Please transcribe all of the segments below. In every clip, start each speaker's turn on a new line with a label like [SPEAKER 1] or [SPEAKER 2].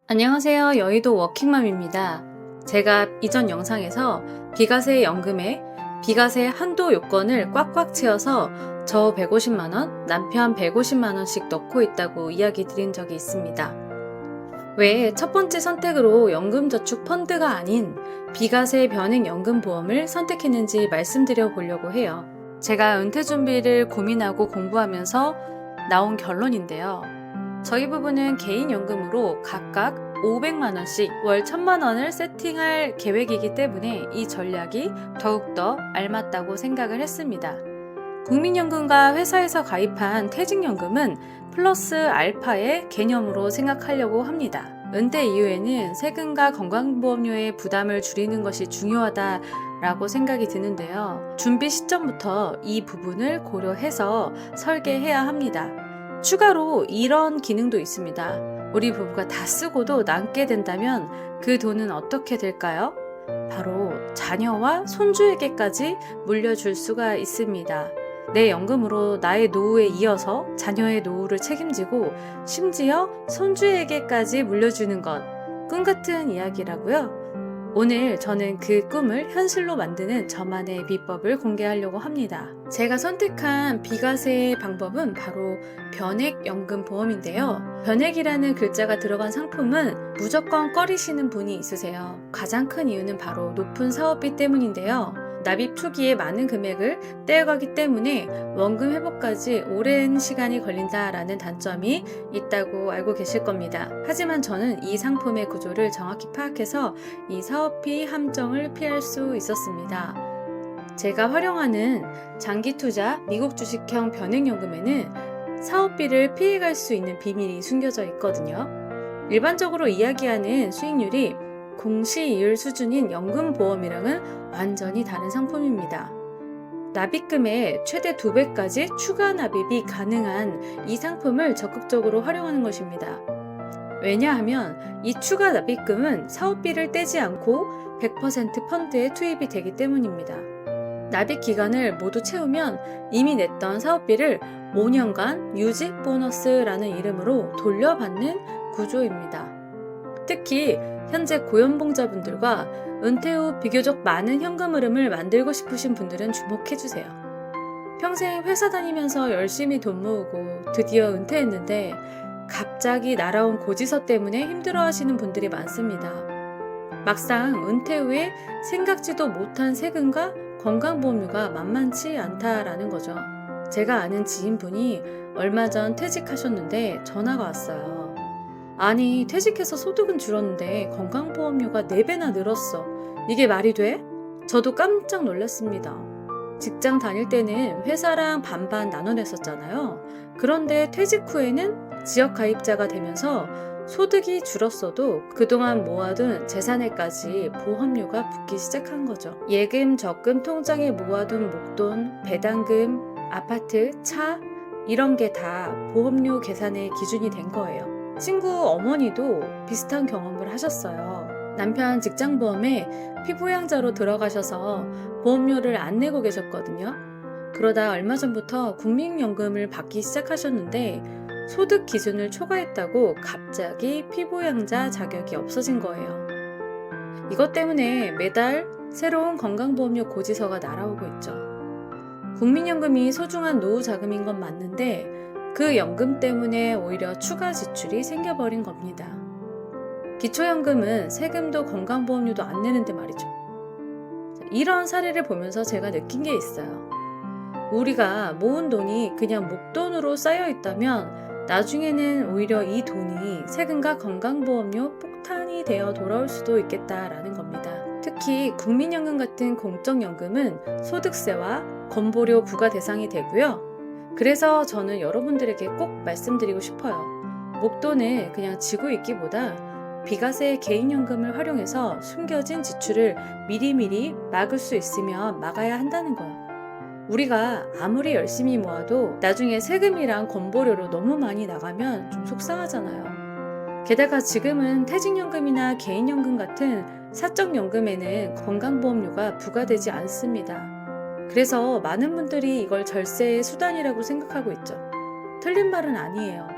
[SPEAKER 1] 안녕하세요. 여의도 워킹맘입니다. 제가 이전 영상에서 비과세 연금에 비과세 한도 요건을 꽉꽉 채워서 저 150만원, 남편 150만원씩 넣고 있다고 이야기 드린 적이 있습니다. 왜 첫 번째 선택으로 연금저축 펀드가 아닌 비과세 변액연금보험을 선택했는지 말씀드려 보려고 해요. 제가 은퇴 준비를 고민하고 공부하면서 나온 결론인데요. 저희 부부는 개인연금으로 각각 500만원씩 월 1000만원을 세팅할 계획이기 때문에 이 전략이 더욱더 알맞다고 생각을 했습니다. 국민연금과 회사에서 가입한 퇴직연금은 플러스 알파의 개념으로 생각하려고 합니다. 은퇴 이후에는 세금과 건강보험료의 부담을 줄이는 것이 중요하다라고 생각이 드는데요. 준비 시점부터 이 부분을 고려해서 설계해야 합니다. 추가로 이런 기능도 있습니다. 우리 부부가 다 쓰고도 남게 된다면 그 돈은 어떻게 될까요? 바로 자녀와 손주에게까지 물려줄 수가 있습니다. 내 연금으로 나의 노후에 이어서 자녀의 노후를 책임지고 심지어 손주에게까지 물려주는 것, 꿈 같은 이야기라고요. 오늘 저는 그 꿈을 현실로 만드는 저만의 비법을 공개하려고 합니다. 제가 선택한 비과세 방법은 바로 변액연금보험인데요. 변액이라는 글자가 들어간 상품은 무조건 꺼리시는 분이 있으세요. 가장 큰 이유는 바로 높은 사업비 때문인데요. 납입 초기에 많은 금액을 떼어가기 때문에 원금 회복까지 오랜 시간이 걸린다라는 단점이 있다고 알고 계실 겁니다. 하지만 저는 이 상품의 구조를 정확히 파악해서 이 사업비 함정을 피할 수 있었습니다. 제가 활용하는 장기투자 미국 주식형 변액연금에는 사업비를 피해갈 수 있는 비밀이 숨겨져 있거든요. 일반적으로 이야기하는 수익률이 공시이율 수준인 연금보험이랑은 완전히 다른 상품입니다. 납입금의 최대 2배까지 추가 납입이 가능한 이 상품을 적극적으로 활용하는 것입니다. 왜냐하면 이 추가 납입금은 사업비를 떼지 않고 100% 펀드에 투입이 되기 때문입니다. 납입 기간을 모두 채우면 이미 냈던 사업비를 5년간 유직 보너스라는 이름으로 돌려받는 구조입니다. 특히 현재 고연봉자분들과 은퇴 후 비교적 많은 현금 흐름을 만들고 싶으신 분들은 주목해주세요. 평생 회사 다니면서 열심히 돈 모으고 드디어 은퇴했는데 갑자기 날아온 고지서 때문에 힘들어하시는 분들이 많습니다. 막상 은퇴 후에 생각지도 못한 세금과 건강보험료가 만만치 않다라는 거죠. 제가 아는 지인분이 얼마 전 퇴직하셨는데 전화가 왔어요. 아니, 퇴직해서 소득은 줄었는데 건강보험료가 4배나 늘었어. 이게 말이 돼? 저도 깜짝 놀랐습니다. 직장 다닐 때는 회사랑 반반 나눠냈었잖아요. 그런데 퇴직 후에는 지역가입자가 되면서 소득이 줄었어도 그동안 모아둔 재산에까지 보험료가 붙기 시작한 거죠. 예금, 적금 통장에 모아둔 목돈, 배당금, 아파트, 차 이런 게 다 보험료 계산의 기준이 된 거예요. 친구 어머니도 비슷한 경험을 하셨어요. 남편 직장보험에 피부양자로 들어가셔서 보험료를 안 내고 계셨거든요. 그러다 얼마 전부터 국민연금을 받기 시작하셨는데 소득 기준을 초과했다고 갑자기 피부양자 자격이 없어진 거예요. 이것 때문에 매달 새로운 건강보험료 고지서가 날아오고 있죠. 국민연금이 소중한 노후 자금인 건 맞는데 그 연금 때문에 오히려 추가 지출이 생겨버린 겁니다. 기초연금은 세금도 건강보험료도 안 내는데 말이죠. 이런 사례를 보면서 제가 느낀 게 있어요. 우리가 모은 돈이 그냥 목돈으로 쌓여 있다면 나중에는 오히려 이 돈이 세금과 건강보험료 폭탄이 되어 돌아올 수도 있겠다라는 겁니다. 특히 국민연금 같은 공적연금은 소득세와 건보료 부과 대상이 되고요. 그래서 저는 여러분들에게 꼭 말씀드리고 싶어요. 목돈을 그냥 쥐고 있기보다 비과세 개인연금을 활용해서 숨겨진 지출을 미리미리 막을 수 있으면 막아야 한다는 거예요. 우리가 아무리 열심히 모아도 나중에 세금이랑 건보료로 너무 많이 나가면 좀 속상하잖아요. 게다가 지금은 퇴직연금이나 개인연금 같은 사적연금에는 건강보험료가 부과되지 않습니다. 그래서 많은 분들이 이걸 절세의 수단이라고 생각하고 있죠. 틀린 말은 아니에요.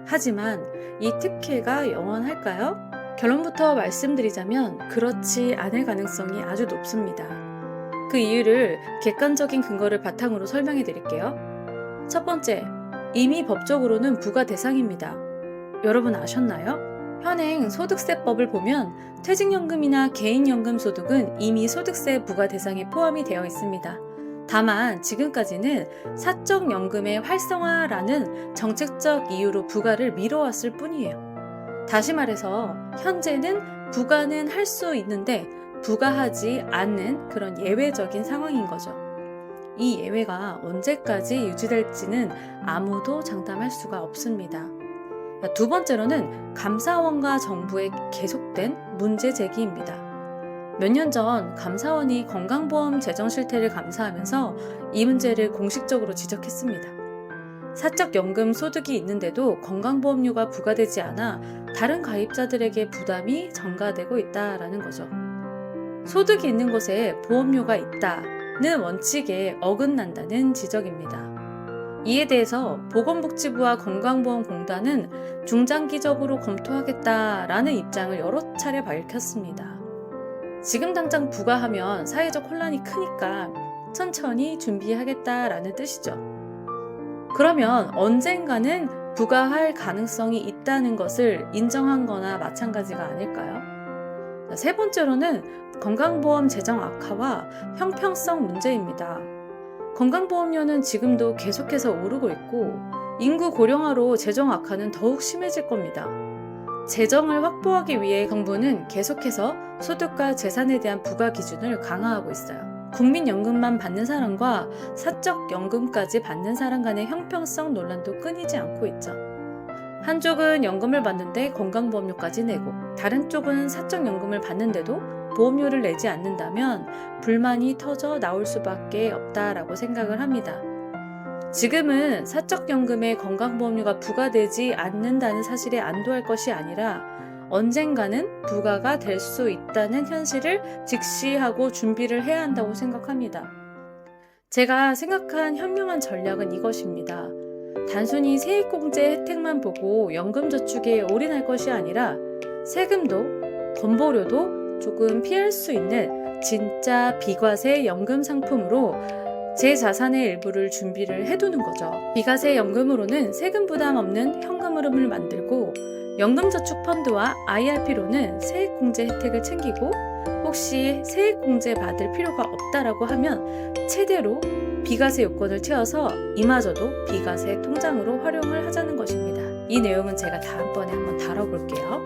[SPEAKER 1] 하지만 이 특혜가 영원할까요? 결론부터 말씀드리자면 그렇지 않을 가능성이 아주 높습니다. 그 이유를 객관적인 근거를 바탕으로 설명해 드릴게요. 첫 번째, 이미 법적으로는 부과 대상입니다. 여러분 아셨나요? 현행 소득세법을 보면 퇴직연금이나 개인연금 소득은 이미 소득세 부과 대상에 포함이 되어 있습니다. 다만 지금까지는 사적연금의 활성화라는 정책적 이유로 부과를 미뤄왔을 뿐이에요. 다시 말해서 현재는 부과는 할 수 있는데 부과하지 않는 그런 예외적인 상황인 거죠. 이 예외가 언제까지 유지될지는 아무도 장담할 수가 없습니다. 두 번째로는 감사원과 정부의 계속된 문제 제기입니다. 몇 년 전 감사원이 건강보험 재정 실태를 감사하면서 이 문제를 공식적으로 지적했습니다. 사적연금 소득이 있는데도 건강보험료가 부과되지 않아 다른 가입자들에게 부담이 전가되고 있다라는 거죠. 소득이 있는 곳에 보험료가 있다는 원칙에 어긋난다는 지적입니다. 이에 대해서 보건복지부와 건강보험공단은 중장기적으로 검토하겠다라는 입장을 여러 차례 밝혔습니다. 지금 당장 부과하면 사회적 혼란이 크니까 천천히 준비하겠다라는 뜻이죠. 그러면 언젠가는 부과할 가능성이 있다는 것을 인정한 거나 마찬가지가 아닐까요? 세 번째로는 건강보험 재정 악화와 형평성 문제입니다. 건강보험료는 지금도 계속해서 오르고 있고 인구 고령화로 재정 악화는 더욱 심해질 겁니다. 재정을 확보하기 위해 정부는 계속해서 소득과 재산에 대한 부과 기준을 강화하고 있어요. 국민연금만 받는 사람과 사적연금까지 받는 사람 간의 형평성 논란도 끊이지 않고 있죠. 한쪽은 연금을 받는데 건강보험료까지 내고 다른 쪽은 사적연금을 받는데도 보험료를 내지 않는다면 불만이 터져 나올 수밖에 없다라고 생각을 합니다. 지금은 사적연금에 건강보험료가 부과되지 않는다는 사실에 안도할 것이 아니라 언젠가는 부과가 될 수 있다는 현실을 직시하고 준비를 해야 한다고 생각합니다. 제가 생각한 현명한 전략은 이것입니다. 단순히 세액공제 혜택만 보고 연금저축에 올인할 것이 아니라 세금도 건보료도 조금 피할 수 있는 진짜 비과세 연금 상품으로 제 자산의 일부를 준비를 해두는 거죠. 비과세 연금으로는 세금 부담 없는 현금 흐름을 만들고 연금저축펀드와 IRP로는 세액공제 혜택을 챙기고 혹시 세액공제 받을 필요가 없다라고 하면 최대로 비과세 요건을 채워서 이마저도 비과세 통장으로 활용을 하자는 것입니다. 이 내용은 제가 다음번에 한번 다뤄볼게요.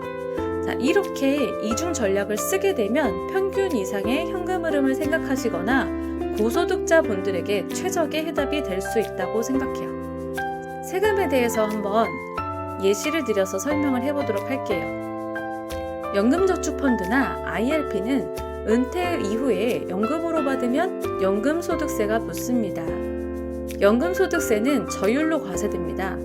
[SPEAKER 1] 자, 이렇게 이중 전략을 쓰게 되면 평균 이상의 현금 흐름을 생각하시거나 고소득자 분들에게 최적의 해답이 될 수 있다고 생각해요. 세금에 대해서 한번 예시를 들여서 설명을 해보도록 할게요. 연금저축펀드나 IRP는 은퇴 이후에 연금으로 받으면 연금소득세가 붙습니다. 연금소득세는 저율로 과세됩니다.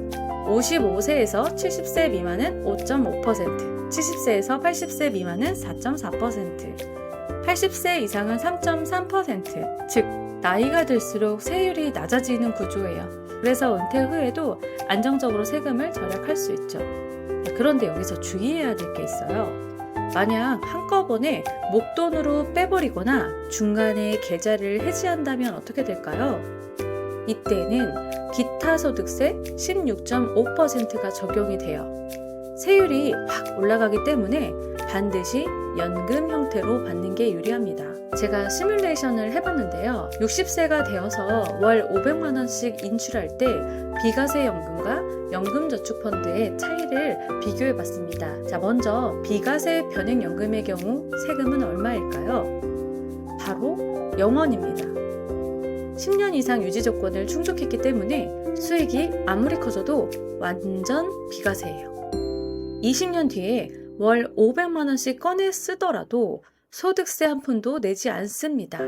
[SPEAKER 1] 55세에서 70세 미만은 5.5%, 70세에서 80세 미만은 4.4%, 80세 이상은 3.3%, 즉 나이가 들수록 세율이 낮아지는 구조예요. 그래서 은퇴 후에도 안정적으로 세금을 절약할 수 있죠. 그런데 여기서 주의해야 될 게 있어요. 만약 한꺼번에 목돈으로 빼버리거나 중간에 계좌를 해지한다면 어떻게 될까요? 이때는 기타소득세 16.5%가 적용이 돼요. 세율이 확 올라가기 때문에 반드시 연금 형태로 받는 게 유리합니다. 제가 시뮬레이션을 해봤는데요. 60세가 되어서 월 500만 원씩 인출할 때 비과세 연금과 연금저축펀드의 차이를 비교해봤습니다. 자, 먼저 비과세 변액연금의 경우 세금은 얼마일까요? 바로 0원입니다. 10년 이상 유지 조건을 충족했기 때문에 수익이 아무리 커져도 완전 비과세예요. 20년 뒤에 월 500만 원씩 꺼내 쓰더라도 소득세 한 푼도 내지 않습니다.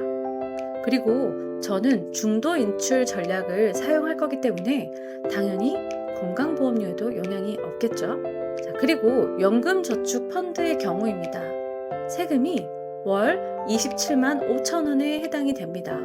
[SPEAKER 1] 그리고 저는 중도 인출 전략을 사용할 거기 때문에 당연히 건강보험료에도 영향이 없겠죠. 자, 그리고 연금저축펀드의 경우입니다. 세금이 월 27만 5천 원에 해당이 됩니다.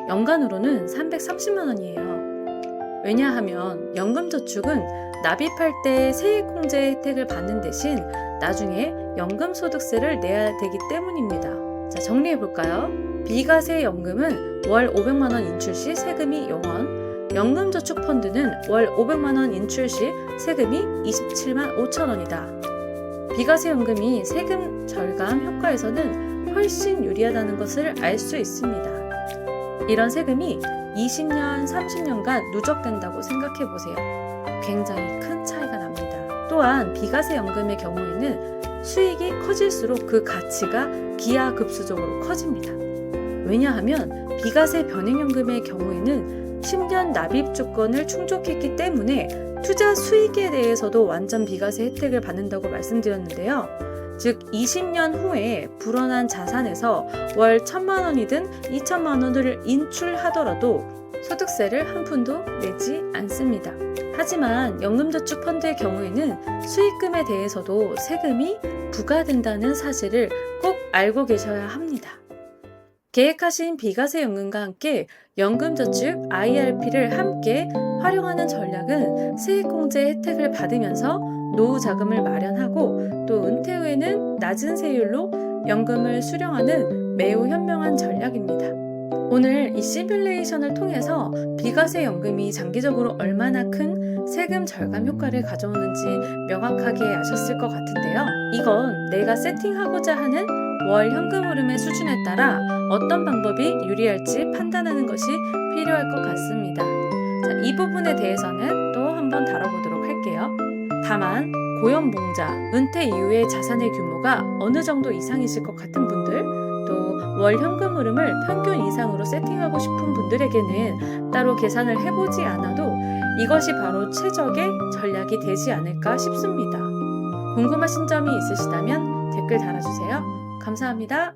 [SPEAKER 1] 연간으로는 330만 원이에요. 왜냐하면 연금저축은 납입할 때 세액공제 혜택을 받는 대신 나중에 연금소득세를 내야 되기 때문입니다. 자, 정리해볼까요? 비과세 연금은 월 500만원 인출 시 세금이 0원, 연금저축펀드는 월 500만원 인출 시 세금이 27만 5천원이다. 비과세 연금이 세금 절감 효과에서는 훨씬 유리하다는 것을 알 수 있습니다. 이런 세금이 20년, 30년간 누적된다고 생각해보세요. 굉장히 큰 차이가 납니다. 또한 비과세 연금의 경우에는 수익이 커질수록 그 가치가 기하급수적으로 커집니다. 왜냐하면 비과세 변액연금의 경우에는 10년 납입 조건을 충족했기 때문에 투자 수익에 대해서도 완전 비과세 혜택을 받는다고 말씀드렸는데요. 즉 20년 후에 불어난 자산에서 월 1,000만 원이든 2,000만 원을 인출하더라도 소득세를 한 푼도 내지 않습니다. 하지만 연금저축펀드의 경우에는 수익금에 대해서도 세금이 부과된다는 사실을 꼭 알고 계셔야 합니다. 계획하신 비과세 연금과 함께 연금저축 IRP를 함께 활용하는 전략은 세액공제 혜택을 받으면서 노후 자금을 마련하고 또 은퇴 후에는 낮은 세율로 연금을 수령하는 매우 현명한 전략입니다. 오늘 이 시뮬레이션을 통해서 비과세 연금이 장기적으로 얼마나 큰 세금 절감 효과를 가져오는지 명확하게 아셨을 것 같은데요. 이건 내가 세팅하고자 하는 월 현금 흐름의 수준에 따라 어떤 방법이 유리할지 판단하는 것이 필요할 것 같습니다. 자, 이 부분에 대해서는 또 한번 다뤄보도록 할게요. 다만 고연봉자, 은퇴 이후의 자산의 규모가 어느 정도 이상이실 것 같은 분들, 또 월 현금 흐름을 평균 이상으로 세팅하고 싶은 분들에게는 따로 계산을 해보지 않아도 이것이 바로 최적의 전략이 되지 않을까 싶습니다. 궁금하신 점이 있으시다면 댓글 달아주세요. 감사합니다.